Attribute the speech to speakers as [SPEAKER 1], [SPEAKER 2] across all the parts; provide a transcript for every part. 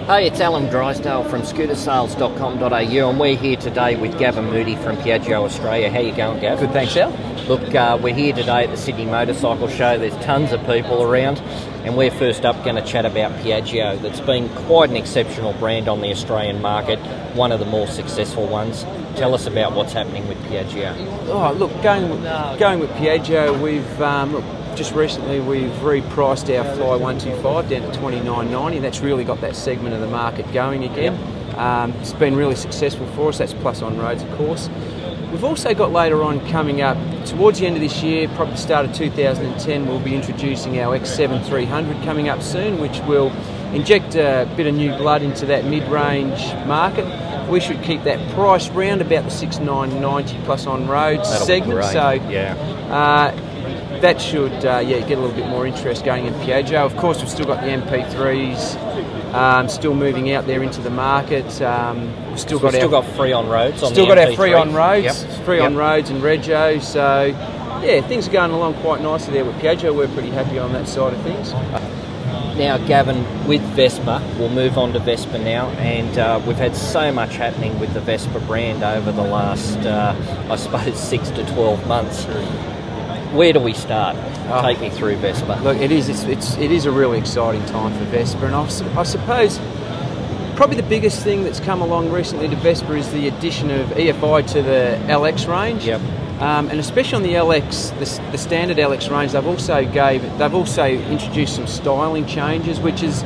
[SPEAKER 1] Hey, it's Alan Drysdale from scootersales.com.au and we're here today with Gavin Moody from Piaggio Australia. How you going, Gav?
[SPEAKER 2] Good, thanks, Al.
[SPEAKER 1] Look, we're here today at the Sydney Motorcycle Show. There's tons of people around and we're first up going to chat about Piaggio. That's been quite an exceptional brand on the Australian market, one of the more successful ones. Tell us about what's happening with Piaggio.
[SPEAKER 2] Oh, look, going with Piaggio, we've just recently we've repriced our Fly 125 down to $29.90. That's really got that segment of the market going again. It's been really successful for us. That's plus on roads, of course. We've also got later on coming up towards the end of this year, probably the start of 2010, we'll be introducing our X7 300 coming up soon, which will inject a bit of new blood into that mid-range market. We should keep that price round about the $6,990 plus on roads segment. So that should get a little bit more interest going in Piaggio. Of course, we've still got the MP3s still moving out there into the market. We've still got free on roads. Still got our free on roads, on roads and Rego. So yeah, things are going along quite nicely there with Piaggio. We're pretty happy on that side of things.
[SPEAKER 1] Now, Gavin, with Vespa, we'll move on to Vespa now, and we've had so much happening with the Vespa brand over the last, I suppose, 6 to 12 months. Where do we start? Take me through Vespa.
[SPEAKER 2] Look, it is a really exciting time for Vespa, and I suppose probably the biggest thing that's come along recently to Vespa is the addition of EFI to the LX range.
[SPEAKER 1] Yep.
[SPEAKER 2] And especially on the LX, the standard LX range, they've also introduced some styling changes, which is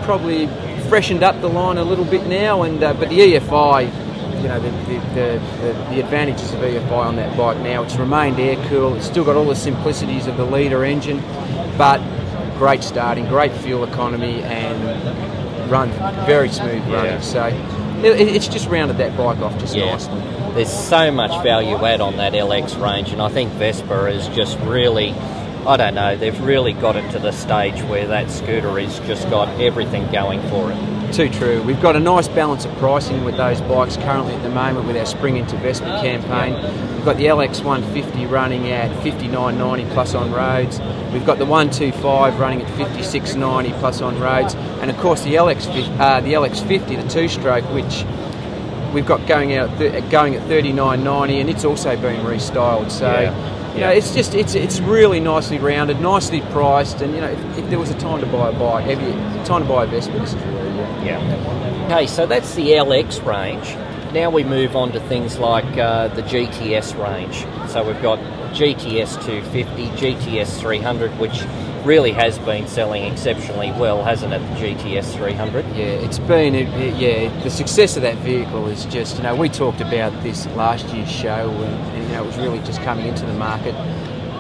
[SPEAKER 2] probably freshened up the line a little bit now. And but the EFI. The advantages of EFI on that bike now, it's remained air-cooled, it's still got all the simplicities of the litre engine, but great starting, great fuel economy and run, very smooth running. So it's just rounded that bike off just nicely.
[SPEAKER 1] There's so much value add on that LX range, and I think Vespa is just really, I don't know, they've really got it to the stage where that scooter has just got everything going for it.
[SPEAKER 2] Too true. We've got a nice balance of pricing with those bikes currently at the moment with our Spring into Vespa campaign. We've got the LX 150 running at $59.90 plus on roads. We've got the 125 running at $56.90 plus on roads, and of course the LX50, the two-stroke, which we've got going at $39.90, and it's also been restyled. So. It's really nicely rounded, nicely priced, and if there was a time to buy a bike, time to buy a Vespa, this is really good.
[SPEAKER 1] Okay, so that's the LX range. Now we move on to things like the GTS range. So we've got GTS 250, GTS 300, which really has been selling exceptionally well, hasn't it, the GTS 300?
[SPEAKER 2] Yeah, it's been, the success of that vehicle is just, we talked about this at last year's show, and it was really just coming into the market,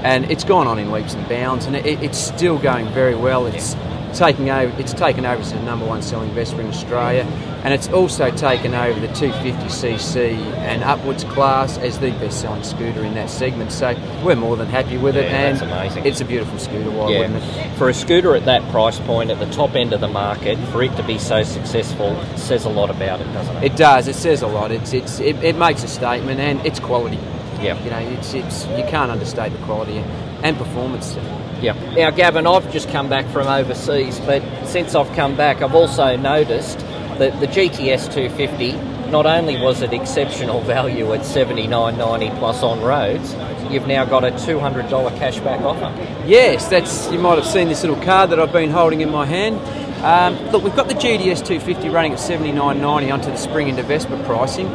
[SPEAKER 2] and it's gone on in leaps and bounds, and it's still going very well. It's taken over as the #1 selling Vespa in Australia, and it's also taken over the 250cc and upwards class as the best-selling scooter in that segment. So we're more than happy with it, and
[SPEAKER 1] that's amazing.
[SPEAKER 2] It's a beautiful scooter. Why wouldn't it?
[SPEAKER 1] For a scooter at that price point, at the top end of the market, for it to be so successful, says a lot about it, doesn't it?
[SPEAKER 2] It does. It says a lot. It makes a statement, and it's quality.
[SPEAKER 1] Yeah.
[SPEAKER 2] You can't understate the quality and performance.
[SPEAKER 1] Yeah. Now, Gavin, I've just come back from overseas, but since I've come back, I've also noticed that the GTS 250, not only was it exceptional value at $79.90 plus on roads, you've now got a $200 cashback offer.
[SPEAKER 2] Yes, you might have seen this little card that I've been holding in my hand. Look, we've got the GTS 250 running at $79.90 onto the Spring into Vespa pricing.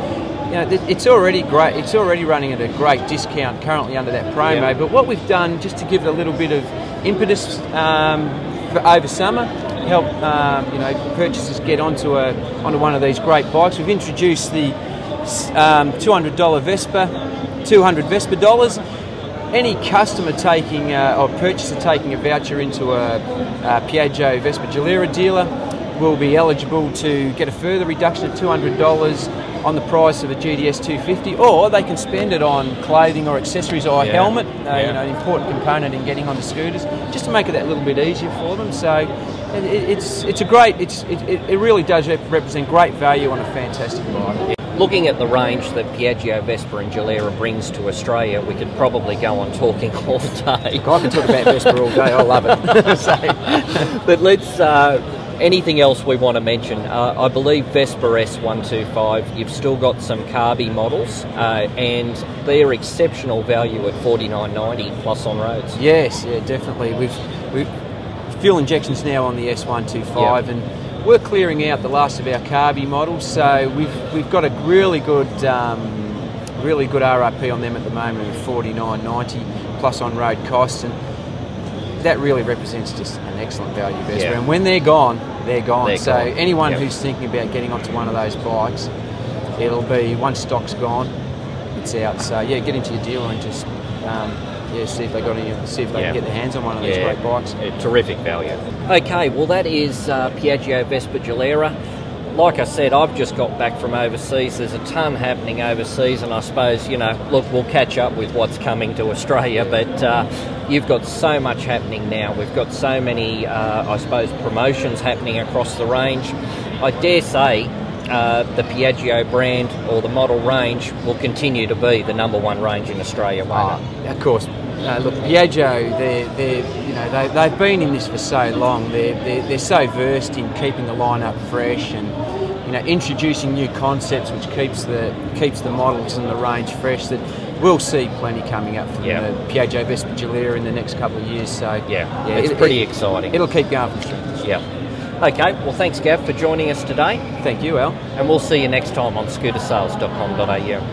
[SPEAKER 2] It's already great. It's already running at a great discount currently under that promo.
[SPEAKER 1] Yep.
[SPEAKER 2] But what we've done, just to give it a little bit of impetus for over summer, help purchasers get onto one of these great bikes, we've introduced the $200 Vespa, 200 Vespa dollars. Any customer taking or purchaser taking a voucher into a Piaggio Vespa Gilera dealer will be eligible to get a further reduction of $200 on the price of a GTS 250, or they can spend it on clothing or accessories or a helmet, an important component in getting onto scooters, just to make it that little bit easier for them. So it really does represent great value on a fantastic bike.
[SPEAKER 1] Looking at the range that Piaggio, Vespa and Gilera brings to Australia, we could probably go on talking all day.
[SPEAKER 2] I can talk about Vespa all day, I love it.
[SPEAKER 1] But let's Anything else we want to mention? I believe Vespa S125, you've still got some carby models, and they're exceptional value at $49.90 plus on roads.
[SPEAKER 2] Yes, yeah, definitely. We've fuel injections now on the S125, and we're clearing out the last of our carby models. So we've got a really good RRP on them at the moment of $49.90 plus on road costs, and that really represents just an excellent value Vespa.
[SPEAKER 1] Yeah.
[SPEAKER 2] And when they're gone, they're gone. So
[SPEAKER 1] gone.
[SPEAKER 2] anyone who's thinking about getting onto one of those bikes, it'll be once stock's gone, it's out. So yeah, get into your dealer and just see if they can get their hands on one of these great bikes.
[SPEAKER 1] Terrific value. Okay, well that is Piaggio Vespa Gilera. Like I said, I've just got back from overseas. There's a ton happening overseas, and I suppose, look, we'll catch up with what's coming to Australia, but you've got so much happening now. We've got so many, I suppose, promotions happening across the range. I dare say the Piaggio brand or the model range will continue to be the #1 range in Australia, won't it?
[SPEAKER 2] Of course. Look, Piaggio, they've been in this for so long. They're so versed in keeping the lineup fresh and introducing new concepts, which keeps the models and the range fresh. That we'll see plenty coming up from the Piaggio Vespa Gilera in the next couple of years. So
[SPEAKER 1] it's pretty exciting.
[SPEAKER 2] It'll keep going from strength to strength.
[SPEAKER 1] Okay, well thanks Gav for joining us today.
[SPEAKER 2] Thank you, Al.
[SPEAKER 1] And we'll see you next time on scootersales.com.au.